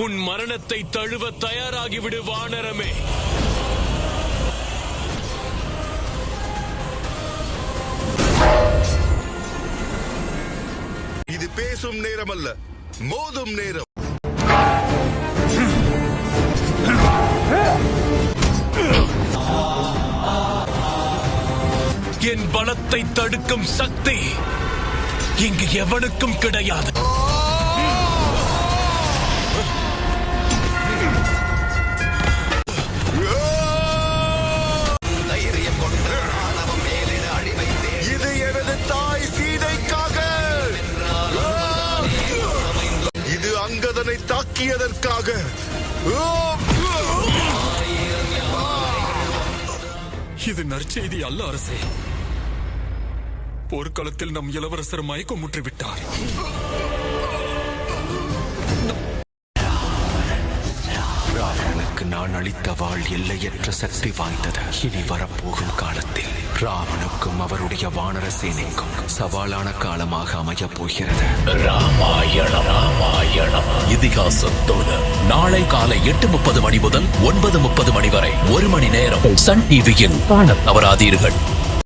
உன் மரணத்தை தழுவ தயாராகிவிடு வானரமே. இது பேசும் நேரம் அல்ல, மோதும் நேரம். என் பலத்தை தடுக்கும் சக்தி இங்கு எவனுக்கும் கிடையாது. இது எனது தாய் சீதைக்காக. இது அங்கதனை தாக்கியதற்காக. இது நற்செய்தி அல்ல அரசே. போர்க்களத்தில் நம் இளவரசர் மயக்கம் முற்றிவிட்டார். ராவணனுக்கு நான் அளித்த வாழ் எல்லையற்ற சக்தி வாய்ந்தது. இனி வரப்போகும் காலத்தில் ராவனுக்கும் அவருடைய வானர சேனைக்கும் சவாலான காலமாக அமையப் போகிறது. ராமாயணம் இதிகாசத்தோடு நாளை காலை 8:30 மணி முதல் 9:30 மணி வரை 1 மணி நேரம் சன் டிவியில் காணத் தவறாதீர்கள்.